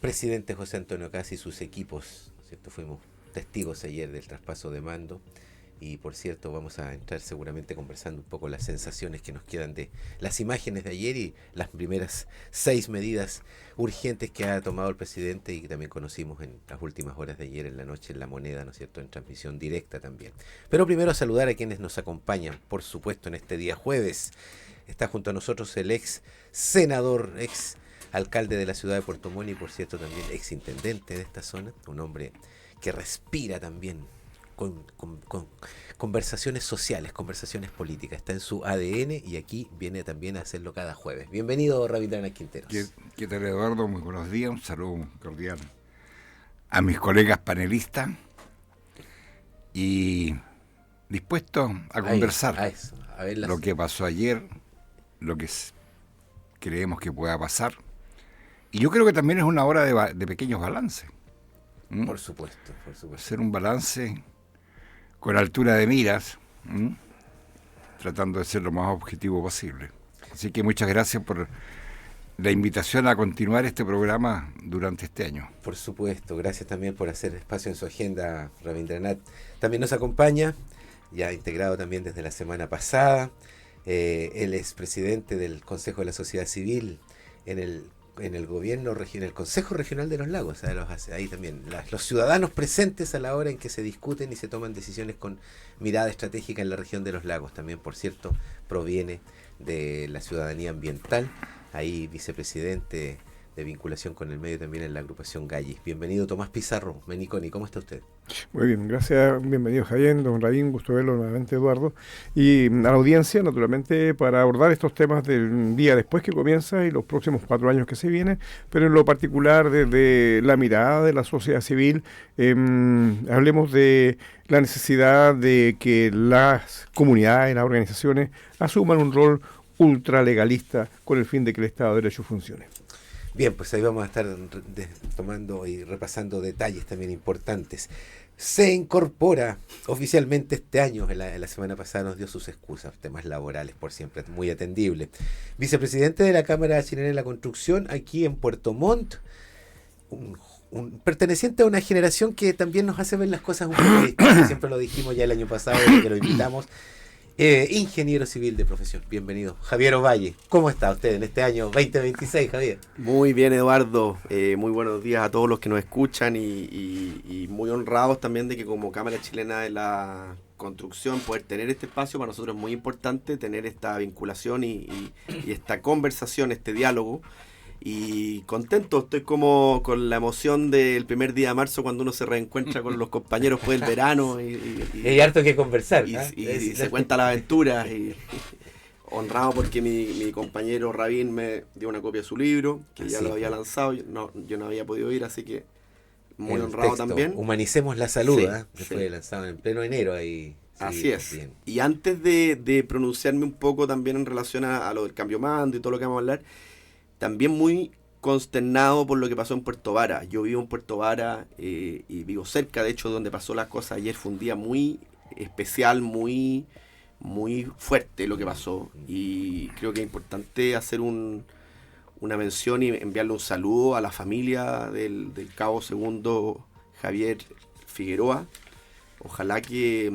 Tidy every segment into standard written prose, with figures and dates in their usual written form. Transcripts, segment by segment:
presidente José Antonio Kast y sus equipos, ¿cierto? Fuimos testigos ayer del traspaso de mando y por cierto vamos a entrar seguramente conversando un poco las sensaciones que nos quedan de las imágenes de ayer y las primeras 6 medidas urgentes que ha tomado el presidente y que también conocimos en las últimas horas de ayer en la noche en La Moneda, ¿no es cierto?, en transmisión directa también. Pero primero saludar a quienes nos acompañan, por supuesto, en este día jueves. Está junto a nosotros el ex senador, ex alcalde de la ciudad de Puerto Montt y por cierto también ex intendente de esta zona, un hombre que respira también con conversaciones sociales, conversaciones políticas, está en su ADN y aquí viene también a hacerlo cada jueves. Bienvenido, Rabindranath Quinteros. ¿Qué tal, Eduardo? Muy buenos días, un saludo cordial a mis colegas panelistas y dispuesto a conversar a ver lo que pasó ayer, lo que creemos que pueda pasar. Y yo creo que también es una hora de pequeños balances. Por supuesto. Hacer un balance con altura de miras, tratando de ser lo más objetivo posible. Así que muchas gracias por la invitación a continuar este programa durante este año. Por supuesto, gracias también por hacer espacio en su agenda, Rabindranath. También nos acompaña, ya integrado también desde la semana pasada, él es presidente del Consejo de la Sociedad Civil en el gobierno regional, el Consejo Regional de los Lagos, ahí también los ciudadanos presentes a la hora en que se discuten y se toman decisiones con mirada estratégica en la región de los lagos. También, por cierto, proviene de la ciudadanía ambiental, ahí vicepresidente de vinculación con el medio también en la agrupación Gallis. Bienvenido Tomás Pizarro, Meniconi, ¿cómo está usted? Muy bien, gracias, bienvenido Javier, don Rabín, gusto verlo nuevamente, Eduardo, y a la audiencia, naturalmente, para abordar estos temas del día después que comienza y los próximos 4 años que se vienen, pero en lo particular desde la mirada de la sociedad civil, hablemos de la necesidad de que las comunidades, las organizaciones, asuman un rol ultralegalista con el fin de que el Estado de Derecho funcione. Bien, pues ahí vamos a estar tomando y repasando detalles también importantes. Se incorpora oficialmente este año, en la semana pasada nos dio sus excusas, temas laborales por siempre, muy atendible. Vicepresidente de la Cámara Chilena de la Construcción aquí en Puerto Montt, perteneciente a una generación que también nos hace ver las cosas un poco distintas, siempre lo dijimos ya el año pasado desde que lo invitamos. Ingeniero civil de profesión, bienvenido. Javier Ovalle, ¿cómo está usted en este año 2026, Javier? Muy bien, Eduardo, muy buenos días a todos los que nos escuchan y muy honrados también de que como Cámara Chilena de la Construcción poder tener este espacio. Para nosotros es muy importante tener esta vinculación y esta conversación, este diálogo. Y contento, estoy como con la emoción del primer día de marzo cuando uno se reencuentra con los compañeros después del verano y hay harto que conversar y se cuenta la aventura y honrado porque mi compañero Rabín me dio una copia de su libro que ya lo había lanzado, yo no había podido ir, así que muy el honrado texto, también. Humanicemos la salud, sí. Fue lanzado en pleno enero ahí. Sí, así es. Bien. Y antes de pronunciarme un poco también en relación a lo del cambio mando y todo lo que vamos a hablar, también muy consternado por lo que pasó en Puerto Vara. Yo vivo en Puerto Vara y vivo cerca, de hecho, donde pasó las cosas. Ayer fue un día muy especial, muy fuerte lo que pasó. Y creo que es importante hacer una mención y enviarle un saludo a la familia del cabo segundo Javier Figueroa. Ojalá que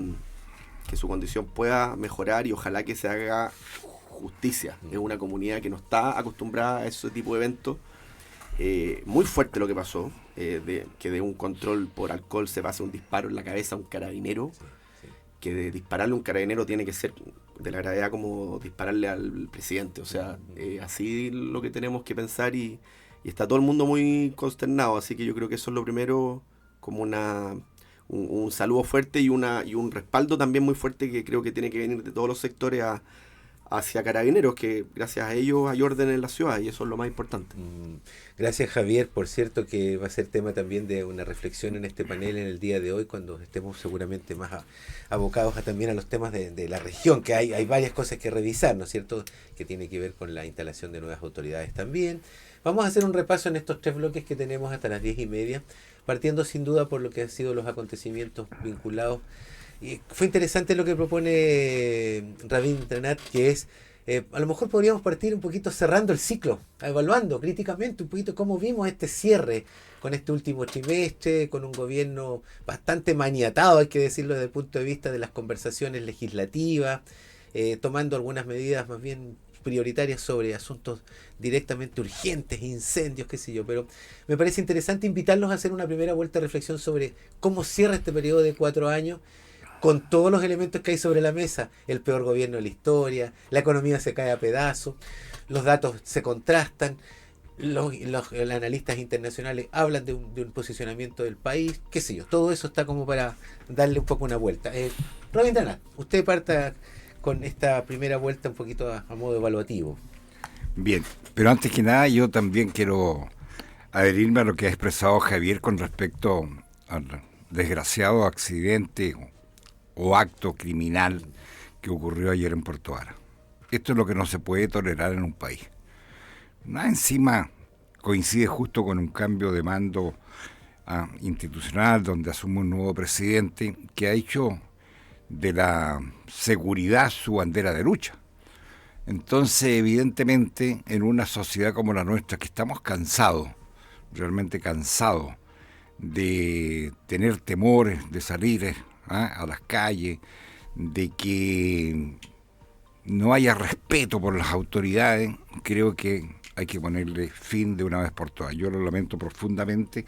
su condición pueda mejorar y ojalá que se haga justicia. Es una comunidad que no está acostumbrada a ese tipo de eventos. Muy fuerte lo que pasó, que de un control por alcohol se pase un disparo en la cabeza a un carabinero, que de dispararle a un carabinero tiene que ser de la gravedad como dispararle al presidente. O sea, así lo que tenemos que pensar y está todo el mundo muy consternado, así que yo creo que eso es lo primero, como un saludo fuerte y un respaldo también muy fuerte que creo que tiene que venir de todos los sectores hacia Carabineros, que gracias a ellos hay orden en la ciudad y eso es lo más importante. Gracias, Javier. Por cierto que va a ser tema también de una reflexión en este panel en el día de hoy, cuando estemos seguramente más abocados también a los temas de la región, que hay varias cosas que revisar, ¿no es cierto?, que tiene que ver con la instalación de nuevas autoridades también. Vamos a hacer un repaso en estos 3 bloques que tenemos hasta las 10:30, partiendo sin duda por lo que han sido los acontecimientos vinculados. Y fue interesante lo que propone Rabindranath, que es A lo mejor podríamos partir un poquito cerrando el ciclo, evaluando críticamente un poquito cómo vimos este cierre con este último trimestre, con un gobierno bastante maniatado, hay que decirlo desde el punto de vista de las conversaciones legislativas, tomando algunas medidas más bien prioritarias sobre asuntos directamente urgentes, incendios, qué sé yo, pero me parece interesante invitarlos a hacer una primera vuelta de reflexión sobre cómo cierra este periodo de 4 años, con todos los elementos que hay sobre la mesa: el peor gobierno de la historia, la economía se cae a pedazos, los datos se contrastan, los analistas internacionales hablan de un posicionamiento del país, qué sé yo, todo eso está como para darle un poco una vuelta. Rabindranath, usted parta con esta primera vuelta un poquito a modo evaluativo. Bien, pero antes que nada yo también quiero adherirme a lo que ha expresado Javier con respecto al desgraciado accidente o acto criminal que ocurrió ayer en Puerto Vara. Esto es lo que no se puede tolerar en un país. Nada encima coincide justo con un cambio de mando institucional donde asume un nuevo presidente que ha hecho de la seguridad su bandera de lucha. Entonces, evidentemente, en una sociedad como la nuestra, que estamos cansados, realmente cansados, de tener temores, de salir a las calles, de que no haya respeto por las autoridades, creo que hay que ponerle fin de una vez por todas. Yo lo lamento profundamente,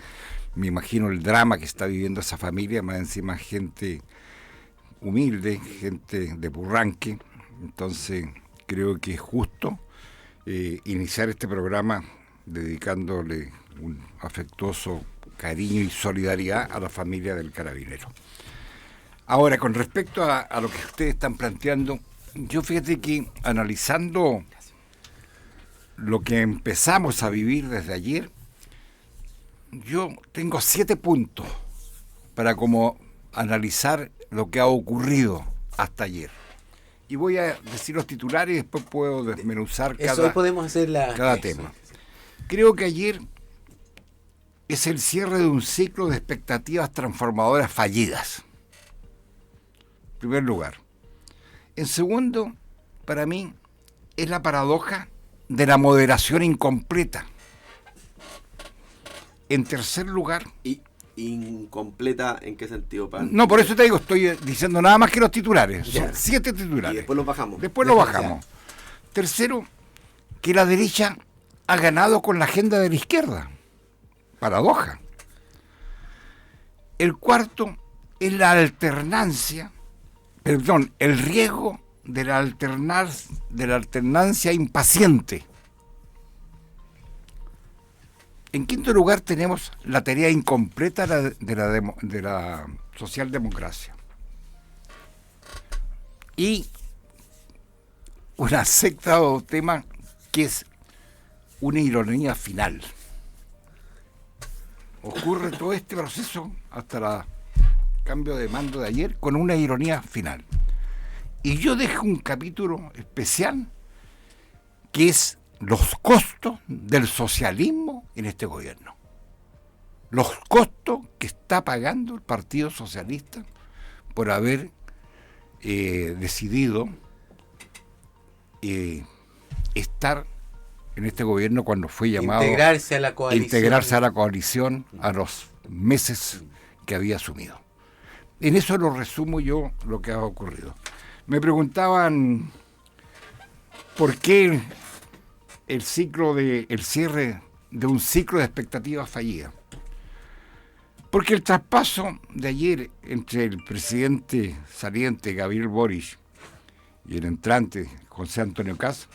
me imagino el drama que está viviendo esa familia, más encima gente humilde, gente de Purranque. Entonces creo que es justo iniciar este programa dedicándole un afectuoso cariño y solidaridad a la familia del carabinero. Ahora, con respecto a lo que ustedes están planteando, yo fíjate que analizando lo que empezamos a vivir desde ayer, yo tengo 7 puntos para como analizar lo que ha ocurrido hasta ayer. Y voy a decir los titulares y después puedo desmenuzar Podemos hacer cada tema. Creo que ayer es el cierre de un ciclo de expectativas transformadoras fallidas. En primer lugar. En segundo, para mí, es la paradoja de la moderación incompleta. En tercer lugar... ¿Incompleta en qué sentido, Pan? No, por eso te digo, estoy diciendo nada más que los titulares. Son 7 titulares. Y después los bajamos. Después los bajamos. Tercero, que la derecha ha ganado con la agenda de la izquierda. Paradoja. El cuarto es la alternancia, el riesgo de la alternancia impaciente. En quinto lugar tenemos la tarea incompleta de la socialdemocracia. Y un sexto tema que es una ironía final. Ocurre todo este proceso hasta el cambio de mando de ayer con una ironía final. Y yo dejo un capítulo especial que es los costos del socialismo en este gobierno. Los costos que está pagando el Partido Socialista por haber decidido estar en este gobierno cuando fue llamado integrarse a la coalición a los meses que había asumido. En eso lo resumo yo lo que ha ocurrido. Me preguntaban por qué el cierre de un ciclo de expectativas fallidas. Porque el traspaso de ayer entre el presidente saliente Gabriel Boric y el entrante José Antonio Kast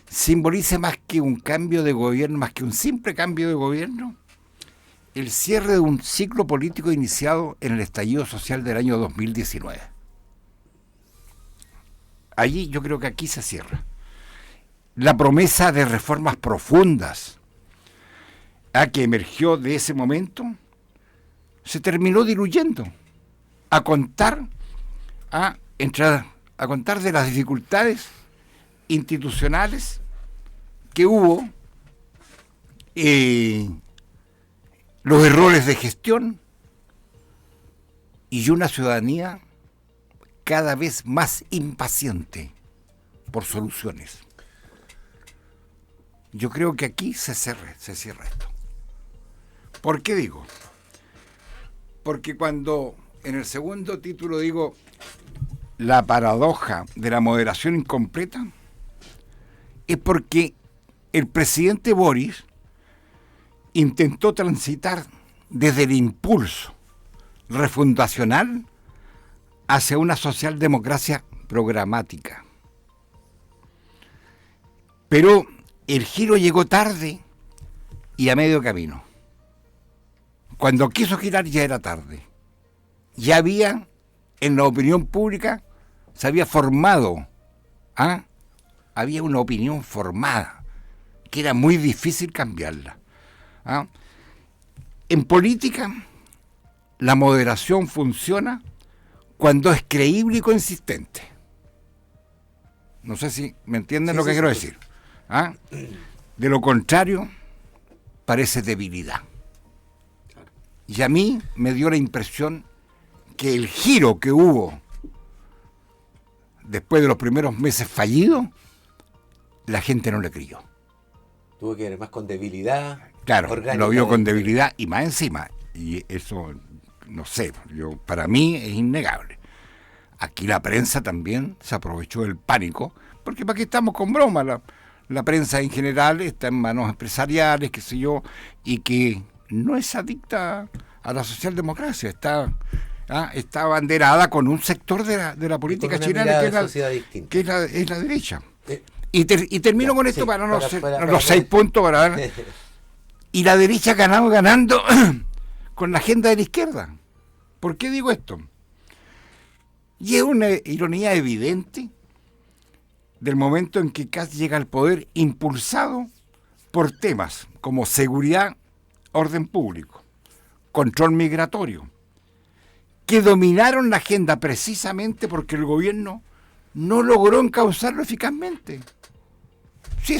simboliza más que un cambio de gobierno, más que un simple cambio de gobierno, el cierre de un ciclo político iniciado en el estallido social del año 2019. Allí yo creo que aquí se cierra. La promesa de reformas profundas que emergió de ese momento se terminó diluyendo a contar de las dificultades institucionales que hubo, los errores de gestión y una ciudadanía cada vez más impaciente por soluciones. Yo creo que aquí se cierra esto. ¿Por qué digo? Porque cuando en el segundo título digo la paradoja de la moderación incompleta, es porque el presidente Boris intentó transitar desde el impulso refundacional hacia una socialdemocracia programática. Pero el giro llegó tarde y a medio camino. Cuando quiso girar ya era tarde. Ya había, en la opinión pública, se había formado, había una opinión formada, que era muy difícil cambiarla. En política, la moderación funciona cuando es creíble y consistente. No sé si me entienden lo que quiero decir. De lo contrario, parece debilidad. Y a mí me dio la impresión que el giro que hubo después de los primeros meses fallidos, la gente no le creyó. Tuvo que ver más con debilidad. Claro, lo vio con debilidad y más encima. Y eso, no sé, para mí es innegable. Aquí la prensa también se aprovechó del pánico, porque para qué estamos con broma. La prensa en general está en manos empresariales, qué sé yo, y que no es adicta a la socialdemocracia, está abanderada con un sector de la política chilena que es la derecha. Y termino con esto para los 6 puntos para ver. Y la derecha ganando con la agenda de la izquierda. ¿Por qué digo esto? Y es una ironía evidente del momento en que Kast llega al poder impulsado por temas como seguridad, orden público, control migratorio, que dominaron la agenda precisamente porque el gobierno no logró encauzarlo eficazmente. Si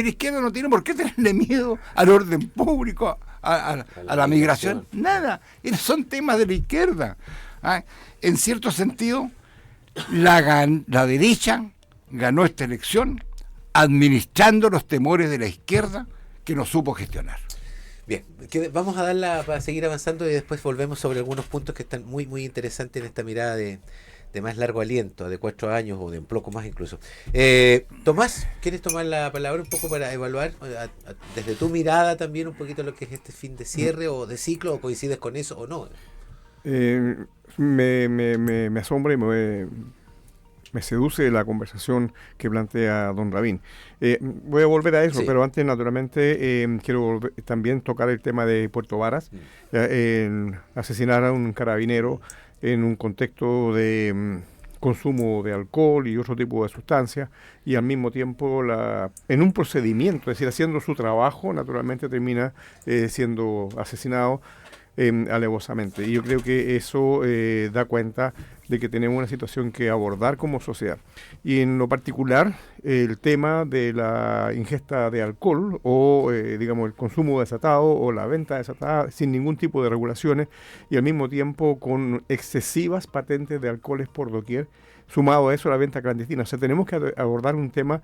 la izquierda no tiene por qué tenerle miedo al orden público, a la migración, nada. Son temas de la izquierda. En cierto sentido, la derecha ganó esta elección administrando los temores de la izquierda que no supo gestionar. Bien, vamos a darla para seguir avanzando y después volvemos sobre algunos puntos que están muy, muy interesantes en esta mirada de más largo aliento, de 4 años o de un poco más incluso. Tomás, ¿quieres tomar la palabra un poco para evaluar desde tu mirada también un poquito lo que es este fin de cierre o de ciclo, o coincides con eso o no? Me asombra y me seduce la conversación que plantea don Rabín. Voy a volver a eso, sí. Pero antes, naturalmente, quiero también tocar el tema de Puerto Varas. Asesinar a un carabinero en un contexto de consumo de alcohol y otro tipo de sustancias, y al mismo tiempo en un procedimiento, es decir, haciendo su trabajo, naturalmente termina siendo asesinado alevosamente. Y yo creo que eso da cuenta de que tenemos una situación que abordar como sociedad. Y en lo particular, el tema de la ingesta de alcohol o, digamos, el consumo desatado o la venta desatada sin ningún tipo de regulaciones y al mismo tiempo con excesivas patentes de alcoholes por doquier, sumado a eso la venta clandestina. O sea, tenemos que abordar un tema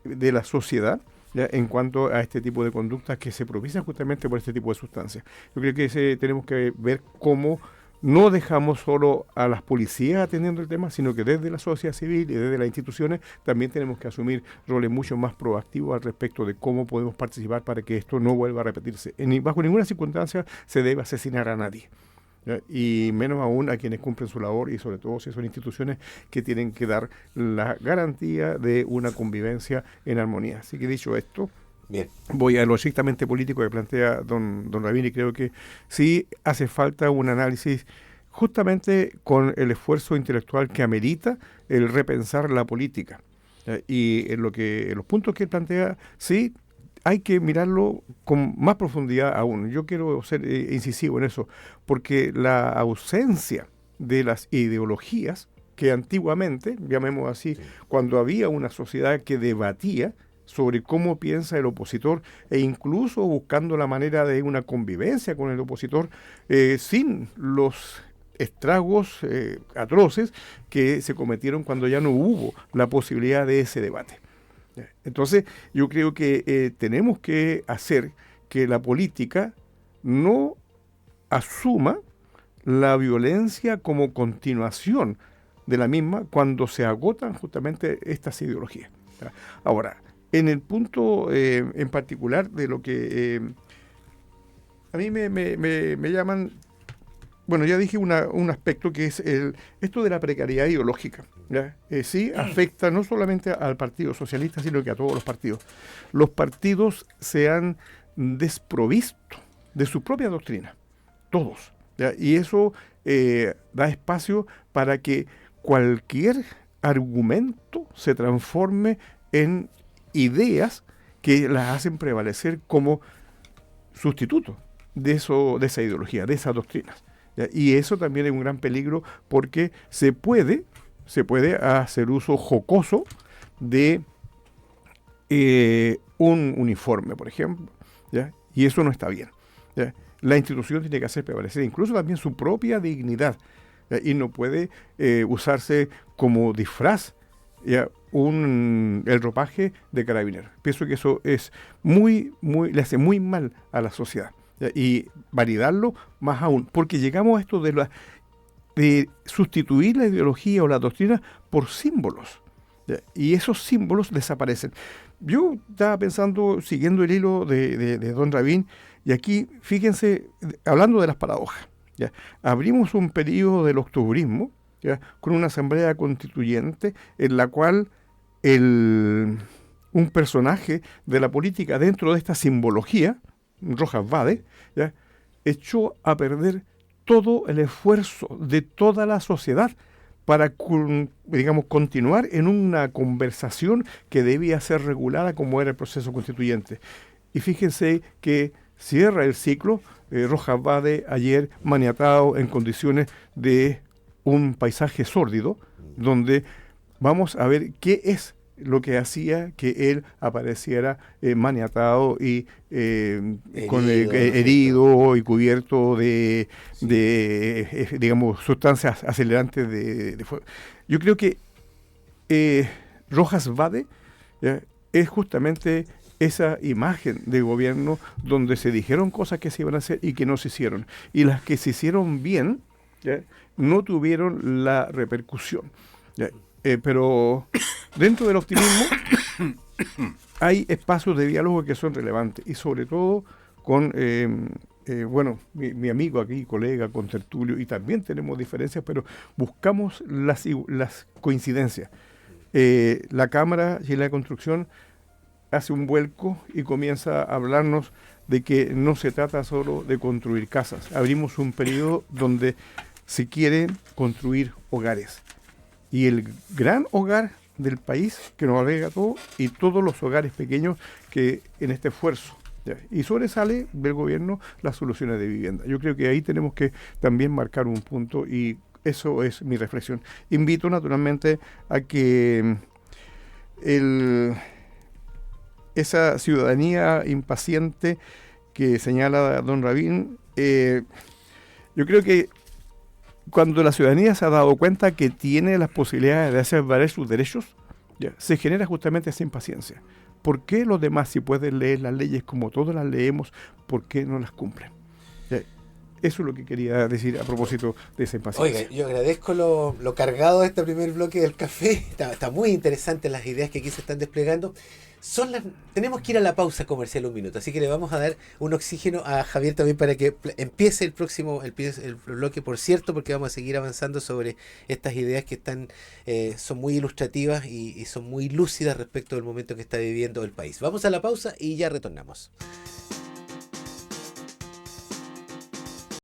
de la sociedad, ¿ya?, en cuanto a este tipo de conductas que se propician justamente por este tipo de sustancias. Yo creo que tenemos que ver cómo no dejamos solo a las policías atendiendo el tema, sino que desde la sociedad civil y desde las instituciones también tenemos que asumir roles mucho más proactivos al respecto de cómo podemos participar para que esto no vuelva a repetirse. Bajo ninguna circunstancia se debe asesinar a nadie, ¿ya?, y menos aún a quienes cumplen su labor, y sobre todo si son instituciones que tienen que dar la garantía de una convivencia en armonía. Así que dicho esto, bien, voy a lo estrictamente político que plantea don Rabín, y creo que sí hace falta un análisis justamente con el esfuerzo intelectual que amerita el repensar la política. Y en los puntos que él plantea, sí hay que mirarlo con más profundidad aún. Yo quiero ser incisivo en eso, porque la ausencia de las ideologías que antiguamente, llamemos así, sí, cuando había una sociedad que debatía sobre cómo piensa el opositor e incluso buscando la manera de una convivencia con el opositor sin los estragos atroces que se cometieron cuando ya no hubo la posibilidad de ese debate. Entonces, yo creo que tenemos que hacer que la política no asuma la violencia como continuación de la misma cuando se agotan justamente estas ideologías. Ahora, en el punto en particular de lo que a mí me llaman, bueno, ya dije un aspecto que es esto de la precariedad ideológica. Sí afecta no solamente al Partido Socialista, sino que a todos los partidos. Los partidos se han desprovisto de su propia doctrina, todos. ¿Ya? Y eso da espacio para que cualquier argumento se transforme en ideas que las hacen prevalecer como sustituto de esa ideología, de esas doctrinas. ¿Ya? Y eso también es un gran peligro porque se puede hacer uso jocoso de un uniforme, por ejemplo, ¿ya? Y eso no está bien, ¿ya? La institución tiene que hacer prevalecer incluso también su propia dignidad, ¿ya? Y no puede usarse como disfraz, ¿ya? El ropaje de carabinero. Pienso que eso es le hace muy mal a la sociedad, ¿ya? Y validarlo más aún, porque llegamos a esto de sustituir la ideología o la doctrina por símbolos, ¿ya? Y esos símbolos desaparecen. Yo estaba pensando, siguiendo el hilo de don Rabin, y aquí, fíjense, hablando de las paradojas, ¿ya? Abrimos un periodo del octubrismo, ¿ya? Con una asamblea constituyente en la cual un personaje de la política dentro de esta simbología, Rojas Vade, ¿ya? Echó a perder todo el esfuerzo de toda la sociedad para, digamos, continuar en una conversación que debía ser regulada como era el proceso constituyente. Y fíjense que cierra el ciclo Rojas Vade ayer maniatado en condiciones de un paisaje sórdido, donde vamos a ver qué es lo que hacía que él apareciera maniatado y herido y cubierto de digamos, sustancias acelerantes de fuego. Yo creo que Rojas Vade es justamente esa imagen de gobierno donde se dijeron cosas que se iban a hacer y que no se hicieron. Y las que se hicieron bien, ¿ya? No tuvieron la repercusión. ¿Ya? Pero dentro del optimismo hay espacios de diálogo que son relevantes y sobre todo con, mi amigo aquí, colega, con Tertulio, y también tenemos diferencias, pero buscamos las coincidencias. La Cámara Chilena de Construcción hace un vuelco y comienza a hablarnos de que no se trata solo de construir casas. Abrimos un periodo donde se quieren construir hogares. Y el gran hogar del país que nos alberga todo y todos los hogares pequeños que en este esfuerzo. ¿Ya? Y sobresale del gobierno las soluciones de vivienda. Yo creo que ahí tenemos que también marcar un punto y eso es mi reflexión. Invito naturalmente a que esa ciudadanía impaciente que señala don Rabin, yo creo que cuando la ciudadanía se ha dado cuenta que tiene las posibilidades de hacer valer sus derechos, ¿ya? Se genera justamente esa impaciencia. ¿Por qué los demás, si pueden leer las leyes como todos las leemos, por qué no las cumplen? ¿Ya? Eso es lo que quería decir a propósito de esa impaciencia. Oiga, yo agradezco lo cargado de este primer bloque del café. Está muy interesante las ideas que aquí se están desplegando. Tenemos que ir a la pausa comercial un minuto, así que le vamos a dar un oxígeno a Javier también para que empiece el bloque, por cierto, porque vamos a seguir avanzando sobre estas ideas que son muy ilustrativas y son muy lúcidas respecto del momento que está viviendo el país. Vamos a la pausa y ya retornamos.